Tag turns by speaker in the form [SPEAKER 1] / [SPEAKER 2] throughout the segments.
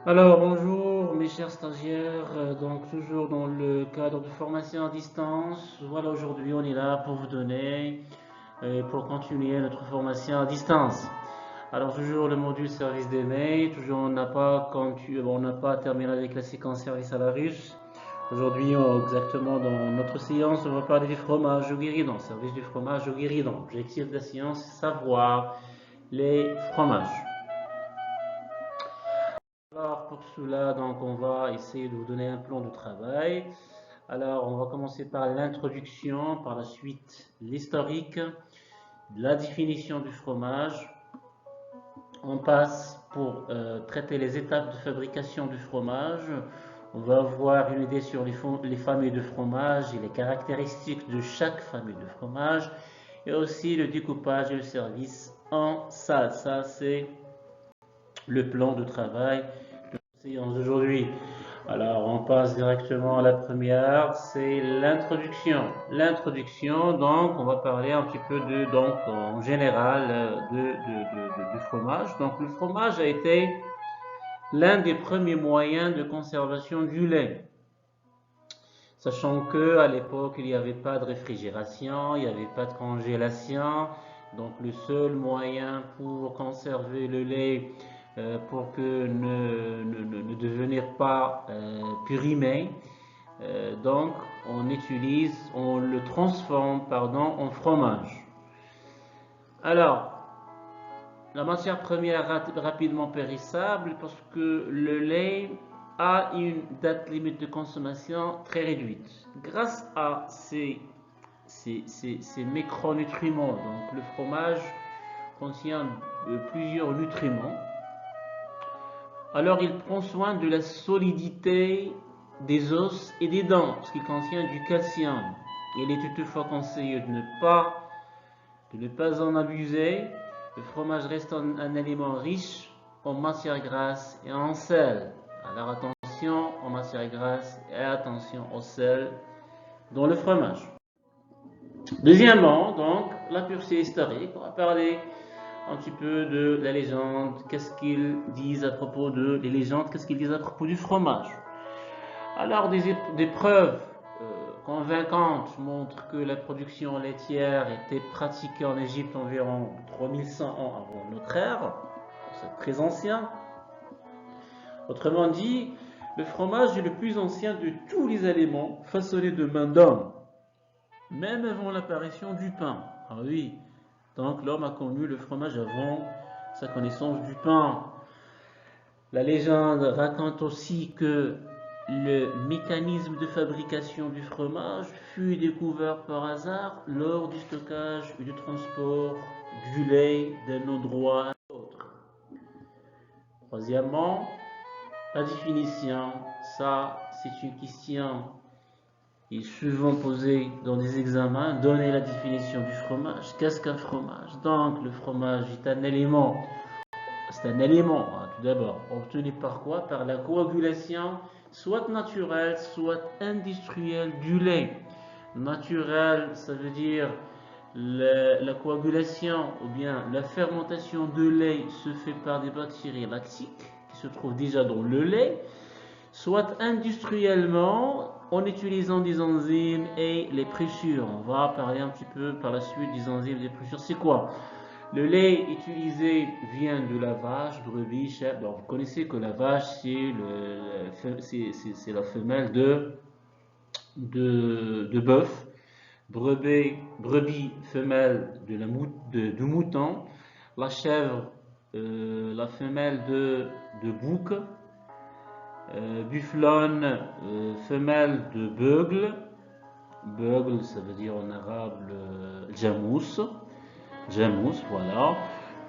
[SPEAKER 1] Alors, bonjour mes chers stagiaires, donc toujours dans le cadre de formation à distance. Voilà, aujourd'hui on est là pour vous donner, pour continuer notre formation à distance. Alors, toujours le module service des mails, toujours on n'a pas terminé avec la séquence service à la russe. Aujourd'hui, exactement dans notre séance, on va parler du fromage au guéridon, service du fromage au guéridon. L'objectif de la séance, c'est savoir les fromages. Alors pour cela, donc on va essayer de vous donner un plan de travail. Alors on va commencer par l'introduction, par la suite l'historique, la définition du fromage. On passe pour traiter les étapes de fabrication du fromage. On va avoir une idée sur les familles de fromage et les caractéristiques de chaque famille de fromage. Et aussi le découpage et le service en salle. Ça, c'est le plan de travail de la séance d'aujourd'hui. Alors, on passe directement à la première, c'est l'introduction. L'introduction, donc, on va parler un petit peu donc, en général, du fromage. Donc, le fromage a été l'un des premiers moyens de conservation du lait. Sachant que à l'époque, il n'y avait pas de réfrigération, il n'y avait pas de congélation. Donc, le seul moyen pour conserver le lait pour que ne devenir pas périmé, donc on le transforme pardon, en fromage. Alors, la matière première rapidement périssable parce que le lait a une date limite de consommation très réduite. Grâce à ces micronutriments, donc le fromage contient plusieurs nutriments. Alors il prend soin de la solidité des os et des dents, parce qu'il contient du calcium. Il est toutefois conseillé de ne pas en abuser. Le fromage reste un aliment riche en matière grasse et en sel. Alors attention en matière grasse et attention au sel dans le fromage. Deuxièmement, donc, la pureté historique. On va parler un petit peu de la légende. Qu'est-ce qu'ils disent à propos de les légendes? Qu'est-ce qu'ils disent à propos du fromage? Alors, des preuves convaincantes montrent que la production laitière était pratiquée en Égypte environ 3100 ans avant notre ère. C'est très ancien. Autrement dit, le fromage est le plus ancien de tous les aliments façonnés de main d'homme, même avant l'apparition du pain. Ah oui, donc l'homme a connu le fromage avant sa connaissance du pain. La légende raconte aussi que le mécanisme de fabrication du fromage fut découvert par hasard lors du stockage et du transport du lait d'un endroit à l'autre. Troisièmement, la définition, ça c'est une question qui est souvent posée dans des examens. Donner la définition du fromage. Qu'est-ce qu'un fromage? Donc le fromage est un élément. C'est un élément, hein, tout d'abord, obtenu par quoi? Par la coagulation, soit naturelle, soit industrielle du lait. Naturel, ça veut dire la coagulation ou bien la fermentation de lait se fait par des bactéries lactiques qui se trouvent déjà dans le lait, soit industriellement en utilisant des enzymes et les pressures. On va parler un petit peu par la suite des enzymes et des pressures. C'est quoi? Le lait utilisé vient de la vache, brebis, chèvre. Donc, vous connaissez que la vache, c'est la femelle de bœuf. Brebis, femelle de mouton. La chèvre, la femelle de bouc. Bufflonne, femelle de beugle. Beugle, ça veut dire en arabe jamous. Jamous, voilà.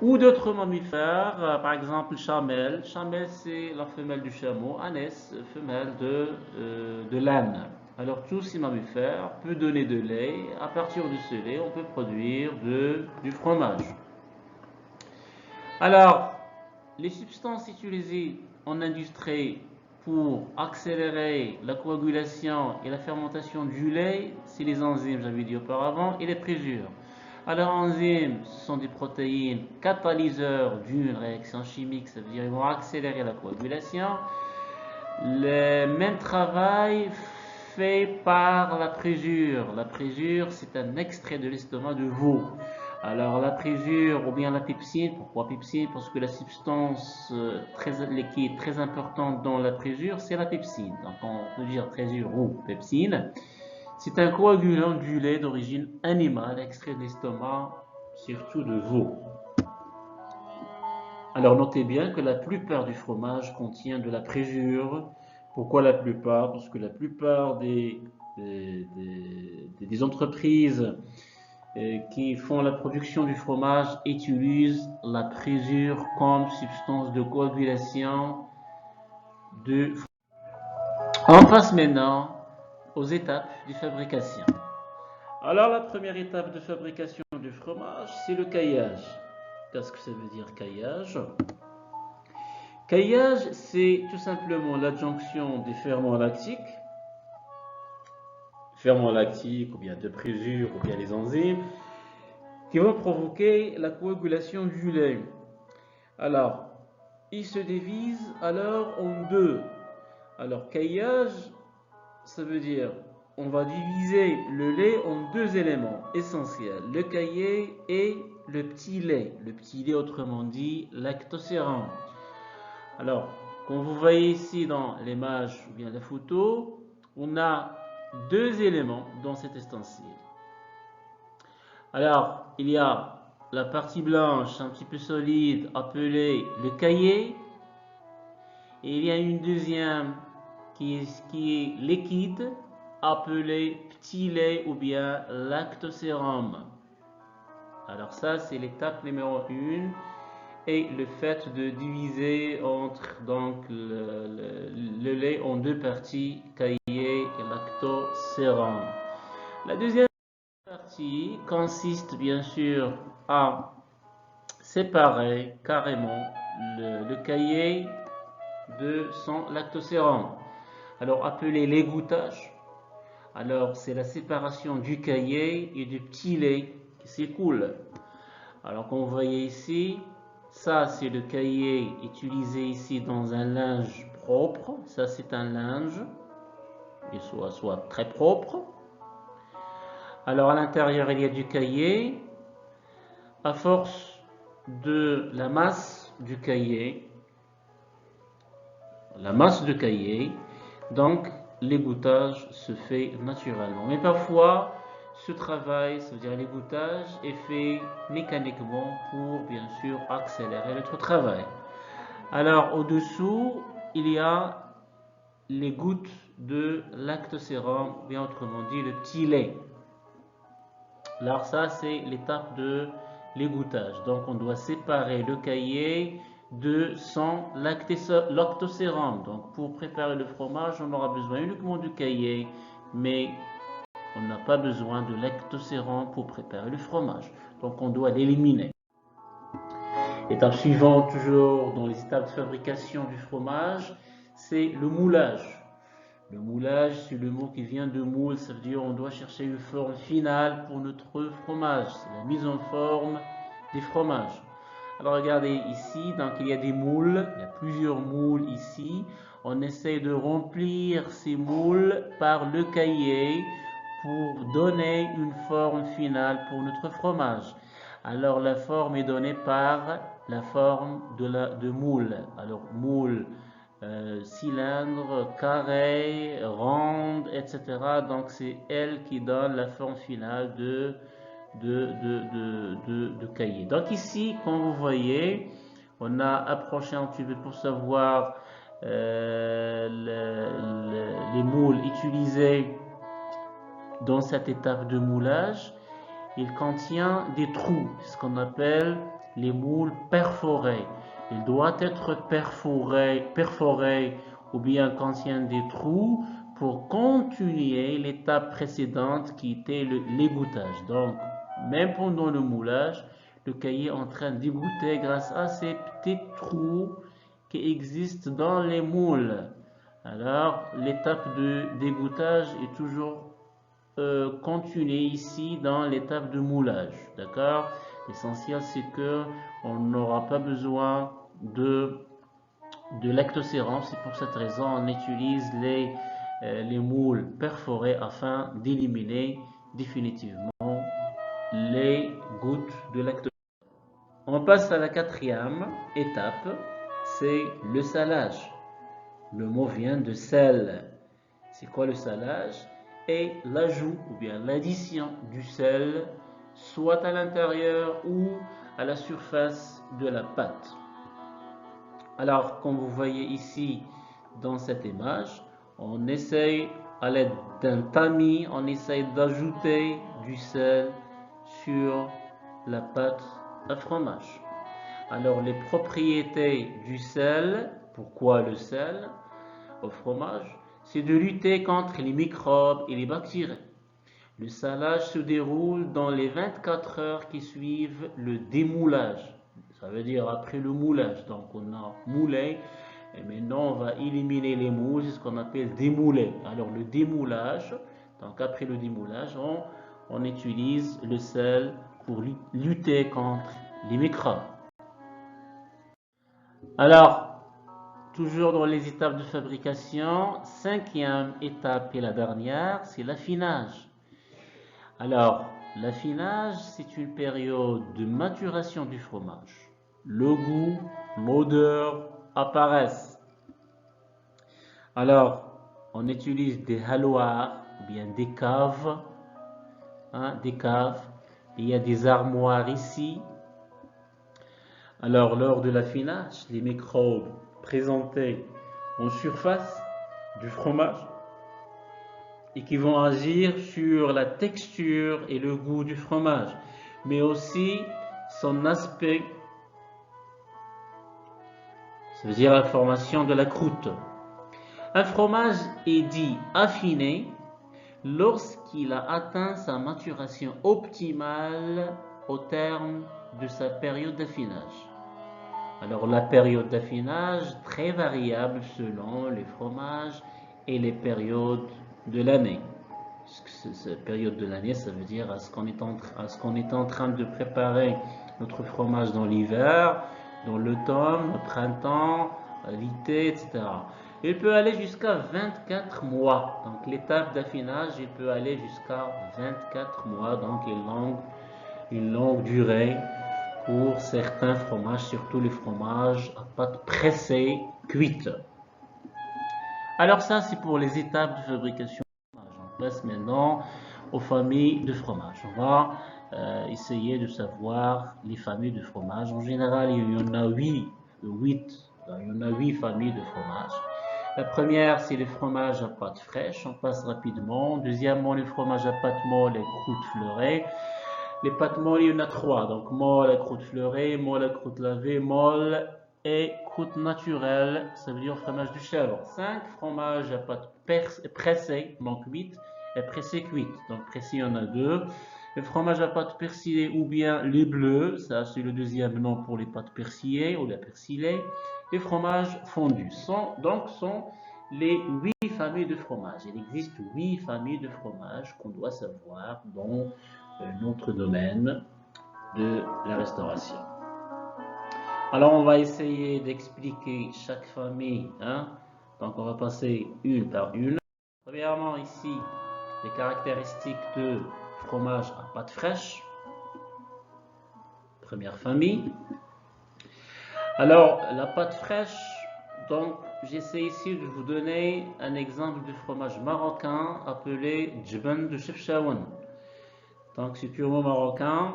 [SPEAKER 1] Ou d'autres mammifères, par exemple chamelle. Chamelle, c'est la femelle du chameau. Ânesse, femelle de l'âne. Alors, tous ces mammifères peuvent donner de lait. À partir de ce lait, on peut produire du fromage. Alors, les substances utilisées en industrie pour accélérer la coagulation et la fermentation du lait, c'est les enzymes, j'avais dit auparavant, et les présures. Alors, enzymes, ce sont des protéines catalyseurs d'une réaction chimique, ça veut dire qu'ils vont accélérer la coagulation. Le même travail fait par la présure. La présure, c'est un extrait de l'estomac de veau. Alors, la présure ou bien la pepsine, pourquoi pepsine? Parce que la substance qui est très importante dans la présure, c'est la pepsine. Donc, on peut dire présure ou pepsine. C'est un coagulant du lait d'origine animale, extrait de l'estomac, surtout de veau. Alors notez bien que la plupart du fromage contient de la présure. Pourquoi la plupart? Parce que la plupart des entreprises qui font la production du fromage utilisent la présure comme substance de coagulation de fromage. On passe maintenant aux étapes de fabrication. Alors la première étape de fabrication du fromage, c'est le caillage. Qu'est-ce que ça veut dire caillage? Caillage, c'est tout simplement l'adjonction des ferments lactiques ou bien de présure, ou bien les enzymes, qui vont provoquer la coagulation du lait. Alors, il se divise alors en deux. Alors, caillage, ça veut dire on va diviser le lait en deux éléments essentiels, le caillé et le petit lait. Le petit lait, autrement dit, lactosérum. Alors, comme vous voyez ici dans l'image ou bien la photo, on a deux éléments dans cet ustensile. Alors, il y a la partie blanche un petit peu solide appelée le caillé, et il y a une deuxième qui est liquide appelée petit lait ou bien lactosérum. Alors ça, c'est l'étape numéro 1. Et le fait de diviser entre donc le lait en deux parties, caillé et lactosérum. La deuxième partie consiste bien sûr à séparer carrément le caillé de son lactosérum. Alors appelé l'égouttage. Alors c'est la séparation du caillé et du petit lait qui s'écoule. Alors comme vous voyez ici, ça, c'est le caillé utilisé ici dans un linge propre. Ça, c'est un linge, il soit très propre. Alors, à l'intérieur, il y a du caillé. À force de la masse du caillé, donc l'égouttage se fait naturellement. Mais parfois, ce travail, ça veut dire l'égouttage, est fait mécaniquement pour bien sûr accélérer notre travail. Alors au-dessous, il y a les gouttes de lactosérum, bien autrement dit le petit lait. Alors ça, c'est l'étape de l'égouttage. Donc on doit séparer le caillé de son lactosérum. Donc pour préparer le fromage, on aura besoin uniquement du caillé, mais on n'a pas besoin de lactosérum pour préparer le fromage. Donc on doit l'éliminer. Étape suivante, toujours dans les étapes de fabrication du fromage, c'est le moulage. Le moulage, c'est le mot qui vient de moule, ça veut dire on doit chercher une forme finale pour notre fromage. C'est la mise en forme des fromages. Alors regardez ici, donc il y a des moules, il y a plusieurs moules ici. On essaie de remplir ces moules par le caillé pour donner une forme finale pour notre fromage. Alors la forme est donnée par la forme de moule. Alors moule, cylindre, carré, ronde, etc. Donc c'est elle qui donne la forme finale de cahier. Donc ici, comme vous voyez, on a approché un petit peu pour savoir les moules utilisés dans cette étape de moulage. Il contient des trous, ce qu'on appelle les moules perforés. Il doit être perforé ou bien contient des trous pour continuer l'étape précédente qui était l'égouttage. Donc, même pendant le moulage, le caillé est en train d'égoutter grâce à ces petits trous qui existent dans les moules. Alors, l'étape d'égouttage est toujours continuer ici dans l'étape de moulage, d'accord? L'essentiel, c'est que on n'aura pas besoin de lactosérum. C'est pour cette raison on utilise les moules perforés afin d'éliminer définitivement les gouttes de lactosérum. On passe à la quatrième étape, c'est le salage. Le mot vient de sel. C'est quoi le salage? Et l'ajout ou bien l'addition du sel, soit à l'intérieur ou à la surface de la pâte. Alors, comme vous voyez ici dans cette image, on essaye à l'aide d'un tamis, on essaye d'ajouter du sel sur la pâte à fromage. Alors, les propriétés du sel, pourquoi le sel au fromage? C'est de lutter contre les microbes et les bactéries. Le salage se déroule dans les 24 heures qui suivent le démoulage. Ça veut dire après le moulage. Donc on a moulé et maintenant on va éliminer les moules, c'est ce qu'on appelle démouler. Alors le démoulage, donc après le démoulage, on utilise le sel pour lutter contre les microbes. Alors, toujours dans les étapes de fabrication, cinquième étape et la dernière, c'est l'affinage. Alors, l'affinage, c'est une période de maturation du fromage. Le goût, l'odeur apparaissent. Alors, on utilise des halloirs ou bien des caves. Des caves. Il y a des armoires ici. Alors, lors de l'affinage, les microbes présentés en surface du fromage et qui vont agir sur la texture et le goût du fromage, mais aussi son aspect, ça veut dire la formation de la croûte. Un fromage est dit affiné lorsqu'il a atteint sa maturation optimale au terme de sa période d'affinage. Alors la période d'affinage, très variable selon les fromages et les périodes de l'année. Cette période de l'année, ça veut dire à ce qu'on est en train de préparer notre fromage dans l'hiver, dans l'automne, au printemps, l'été, etc. Il peut aller jusqu'à 24 mois. Donc l'étape d'affinage, il peut aller jusqu'à 24 mois. Donc une longue durée pour certains fromages, surtout les fromages à pâte pressée, cuite. Alors ça, c'est pour les étapes de fabrication. On passe maintenant aux familles de fromage. On va essayer de savoir les familles de fromage. En général, il y en a 8 familles de fromage. La première, c'est les fromages à pâte fraîche. On passe rapidement. Deuxièmement, les fromages à pâte molle et croûte fleurée. Les pâtes molles, il y en a 3. Donc molle à croûte fleurée, molle à croûte lavée, molle et croûte naturelle. Ça veut dire fromage de chèvre. 5 fromages à pâte pressée, donc 8, et pressé cuite. Donc pressé, il y en a 2. Le fromage à pâte persillée ou bien les bleus, ça c'est le deuxième nom pour les pâtes persillées ou la persillée. Les fromages fondus sont les 8 familles de fromages. Il existe 8 familles de fromages qu'on doit savoir dans notre domaine de la restauration. Alors on va essayer d'expliquer chaque famille. Donc on va passer une par une. Premièrement ici, les caractéristiques de fromage à pâte fraîche. Première famille. Alors la pâte fraîche, donc j'essaie ici de vous donner un exemple de fromage marocain appelé djban de Chefchaouen. Donc c'est purement marocain.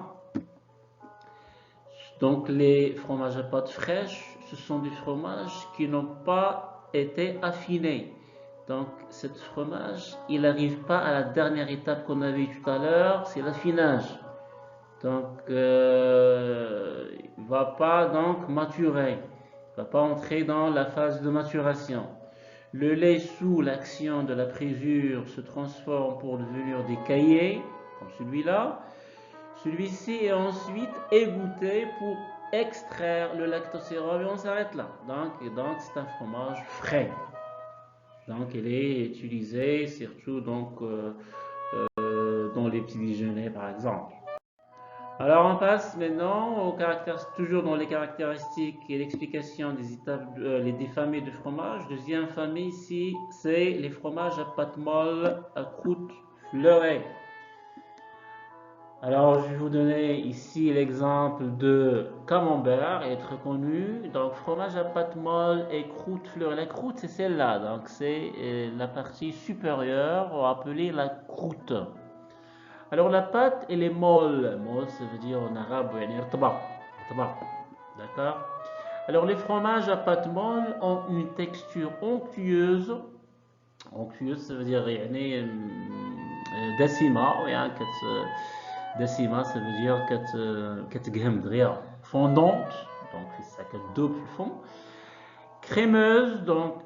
[SPEAKER 1] Donc les fromages à pâte fraîche, ce sont des fromages qui n'ont pas été affinés. Donc ce fromage, il n'arrive pas à la dernière étape qu'on a vue tout à l'heure, c'est l'affinage. Donc il ne va pas donc maturer, il ne va pas entrer dans la phase de maturation. Le lait sous l'action de la présure se transforme pour devenir des caillés, comme celui-là. Celui-ci est ensuite égoutté pour extraire le lactosérum et on s'arrête là. Donc c'est un fromage frais. Donc il est utilisé surtout dans les petits déjeuners par exemple. Alors on passe maintenant aux caractéristiques, toujours dans les caractéristiques et l'explication des étapes, des familles de fromage. Deuxième famille ici, c'est les fromages à pâte molle, à croûte fleurée. Alors je vais vous donner ici l'exemple de camembert, il est très connu. Donc fromage à pâte molle et croûte fleurée. La croûte c'est celle-là, donc c'est la partie supérieure, appelée la croûte. Alors la pâte elle est molle, molle ça veut dire en arabe d'accord. Alors les fromages à pâte molle ont une texture onctueuse, onctueuse ça veut dire يعني دسمة يعني دسمة ça veut dire كتقهم دغيا fondante, donc ça double fond, crémeuse donc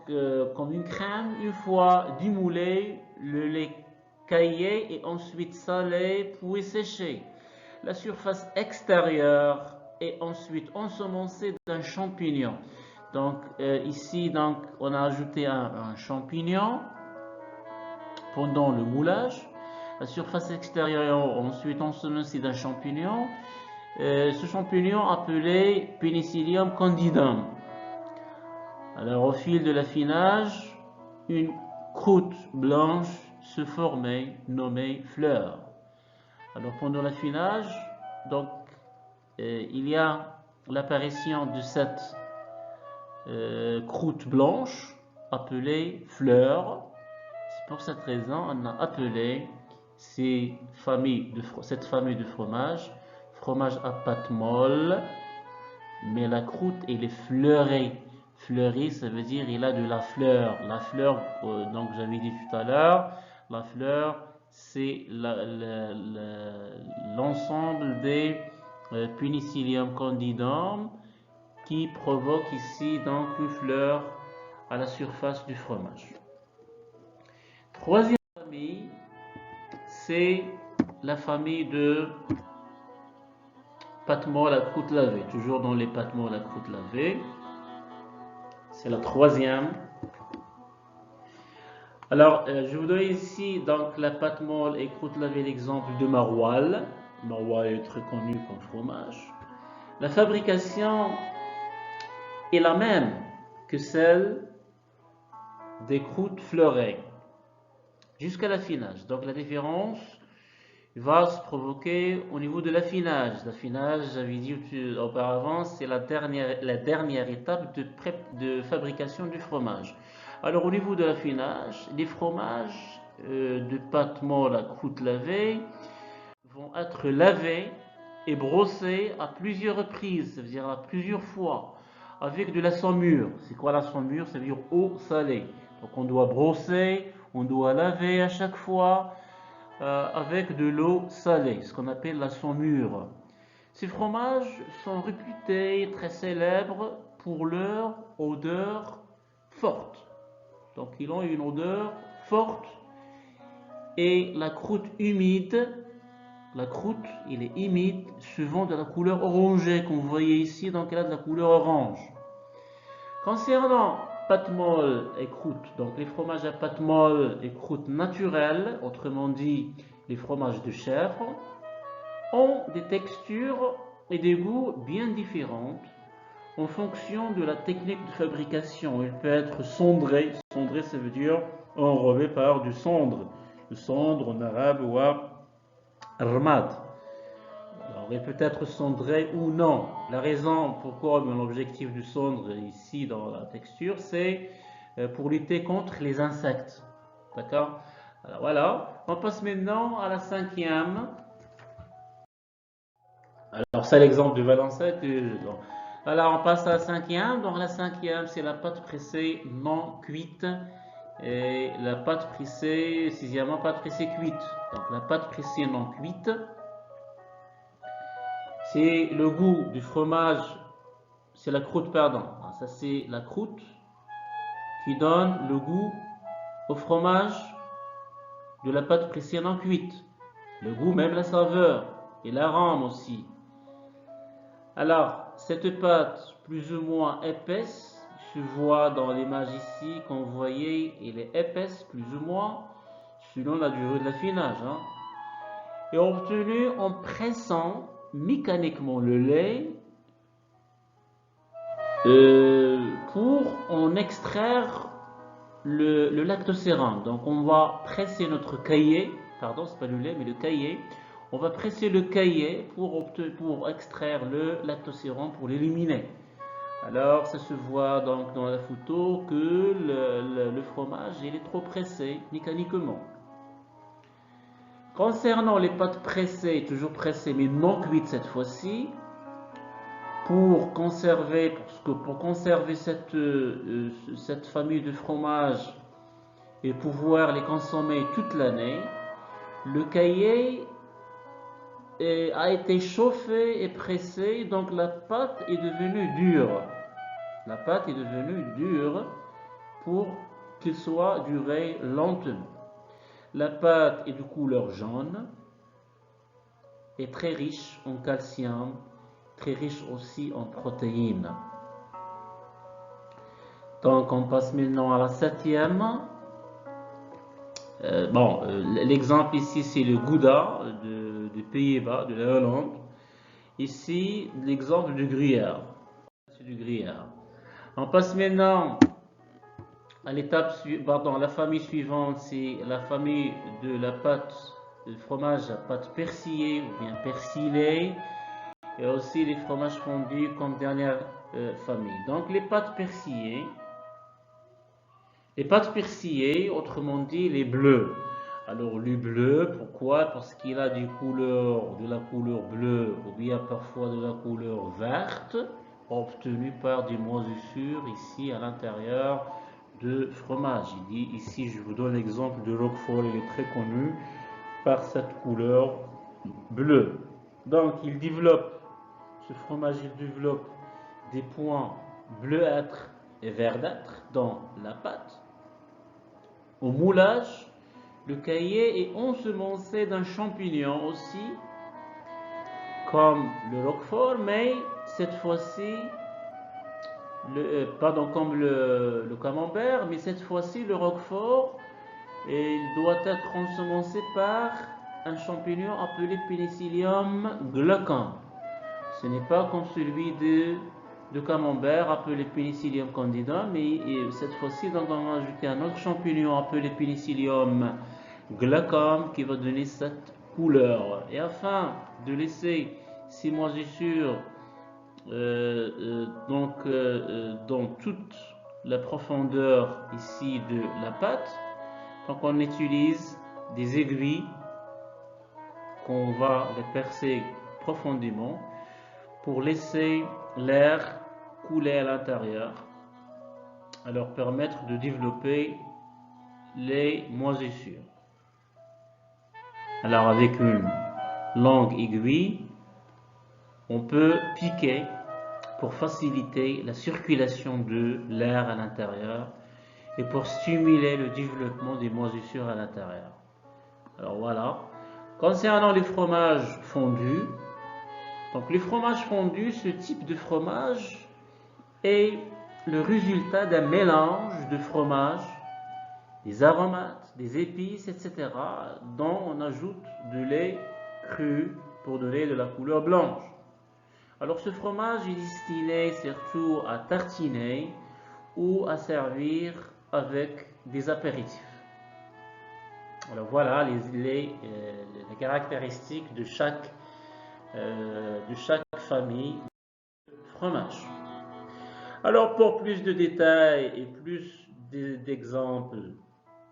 [SPEAKER 1] comme une crème. Une fois démoulé, le lait caillé et ensuite salé puis séché. La surface extérieure est ensuite ensemencée d'un champignon. Donc ici donc on a ajouté un champignon pendant le moulage. La surface extérieure est ensuite ensemencée d'un champignon. Ce champignon appelé Penicillium candidum. Alors au fil de l'affinage, une croûte blanche se formait, nommée fleur. Alors pendant l'affinage, donc il y a l'apparition de cette croûte blanche appelée fleur. C'est pour cette raison on a appelé cette famille de fromage à pâte molle, mais la croûte elle est fleurée. Fleuri, ça veut dire il a de la fleur. La fleur, donc j'avais dit tout à l'heure, la fleur c'est l'ensemble des Penicillium candidum qui provoque ici donc une fleur à la surface du fromage. Troisième famille, c'est la famille de pâte molle à croûte lavée. Toujours dans les pâtes molles à croûte lavée. C'est la troisième. Alors, je vous donne ici donc la pâte molle et croûte lavée, l'exemple de maroilles. Maroilles est très connu comme fromage. La fabrication est la même que celle des croûtes fleurées jusqu'à l'affinage. Donc la différence va se provoquer au niveau de l'affinage. L'affinage, j'avais dit auparavant, c'est la dernière étape de fabrication du fromage. Alors au niveau de l'affinage, les fromages de pâte molle à croûte lavée vont être lavés et brossés à plusieurs reprises, ça veut dire à plusieurs fois, avec de la saumure. C'est quoi la saumure? Ça veut dire eau salée. Donc on doit brosser, on doit laver à chaque fois avec de l'eau salée, ce qu'on appelle la saumure. Ces fromages sont réputés très célèbres pour leur odeur forte. Donc ils ont une odeur forte et la croûte humide, la croûte il est humide, souvent de la couleur orangée, comme vous voyez ici, donc elle a de la couleur orange. Concernant pâte molle et croûte, donc les fromages à pâte molle et croûte naturelle, autrement dit les fromages de chèvre, ont des textures et des goûts bien différentes en fonction de la technique de fabrication. Il peut être cendré, cendré ça veut dire enrobé par du cendre, le cendre en arabe ou rmad. Alors, il peut être cendré ou non. La raison pourquoi l'objectif du cendre ici dans la texture, c'est pour lutter contre les insectes. D'accord? Alors voilà, on passe maintenant à la cinquième. Alors c'est l'exemple du balancette. Alors on passe à la cinquième. Donc la cinquième, c'est la pâte pressée non cuite. Et la pâte pressée, sixièmement, pâte pressée cuite. Donc la pâte pressée non cuite, c'est le goût du fromage, c'est la croûte, pardon. Ça c'est la croûte qui donne le goût au fromage de la pâte pressée non cuite. Le goût, même la saveur et l'arôme aussi. Alors, cette pâte plus ou moins épaisse, se voit dans l'image ici, comme vous voyez, elle est épaisse plus ou moins selon la durée de l'affinage. est obtenu en pressant mécaniquement le lait pour en extraire le lactosérum. Donc on va presser notre cahier, pardon, c'est pas le lait mais le cahier. On va presser le cahier pour extraire le lactosérum, pour l'éliminer. Alors ça se voit donc dans la photo que le fromage il est trop pressé mécaniquement. Concernant les pâtes pressées, toujours pressées mais non cuites cette fois-ci, pour conserver cette famille de fromages et pouvoir les consommer toute l'année, le cahier a été chauffé et pressé, donc la pâte est devenue dure. La pâte est devenue dure pour qu'il soit duré lentement. La pâte est de couleur jaune et très riche en calcium, très riche aussi en protéines. Donc on passe maintenant à la 7e. L'exemple ici c'est le Gouda des Pays-Bas, de la Hollande. Ici l'exemple du gruyère. C'est du gruyère. On passe maintenant à la famille suivante, c'est la famille de la pâte de fromage à pâte persillée ou bien persillée, et aussi les fromages fondus comme dernière famille. Donc les pâtes persillées, autrement dit les bleus. Alors le bleu, pourquoi? Parce qu'il a de la couleur bleue ou bien parfois de la couleur verte, obtenue par des moisissures ici à l'intérieur de fromage. Il dit ici, je vous donne l'exemple de Roquefort, il est très connu par cette couleur bleue. Donc ce fromage il développe des points bleuâtres et verdâtres dans la pâte. Au moulage, le cahier est ensemencé d'un champignon aussi, comme le Roquefort, mais cette fois-ci, comme le camembert, mais cette fois-ci le Roquefort, il doit être ensemencé par un champignon appelé Penicillium glaucum. Ce n'est pas comme celui de camembert appelé Penicillium candida, mais cette fois-ci, donc on va ajouter un autre champignon appelé Penicillium glaucum qui va donner cette couleur. Et afin de laisser ces moisissures dans toute la profondeur ici de la pâte, donc on utilise des aiguilles qu'on va les percer profondément pour laisser l'air couler à l'intérieur, à leur permettre de développer les moisissures. Alors avec une longue aiguille, on peut piquer pour faciliter la circulation de l'air à l'intérieur et pour stimuler le développement des moisissures à l'intérieur. Alors voilà. Concernant les fromages fondus, donc les fromages fondus, ce type de fromage est le résultat d'un mélange de fromages, des aromates, des épices, etc., dont on ajoute de lait cru pour donner de la couleur blanche. Alors ce fromage est destiné surtout à tartiner ou à servir avec des apéritifs. Alors voilà les caractéristiques de chaque famille de fromage. Alors pour plus de détails et plus d'exemples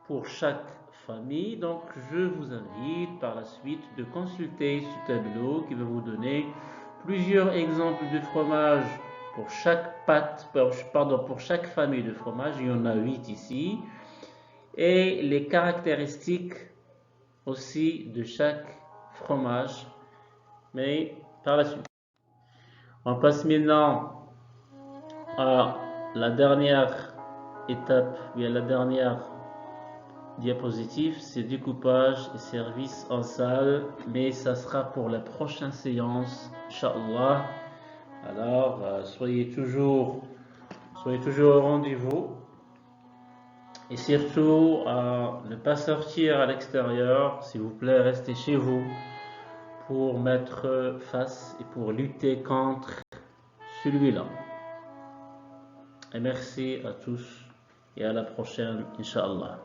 [SPEAKER 1] pour chaque famille, donc je vous invite par la suite de consulter ce tableau qui va vous donner plusieurs exemples de fromage pour chaque pour chaque famille de fromage. Il y en a 8 ici, et les caractéristiques aussi de chaque fromage, mais par la suite. On passe maintenant à la dernière étape, bien la dernière diapositive, c'est découpage et service en salle, mais ça sera pour la prochaine séance, Inch'Allah. Alors, soyez toujours au rendez-vous et surtout ne pas sortir à l'extérieur, s'il vous plaît, restez chez vous pour mettre face et pour lutter contre celui-là. Et merci à tous et à la prochaine, Inch'Allah.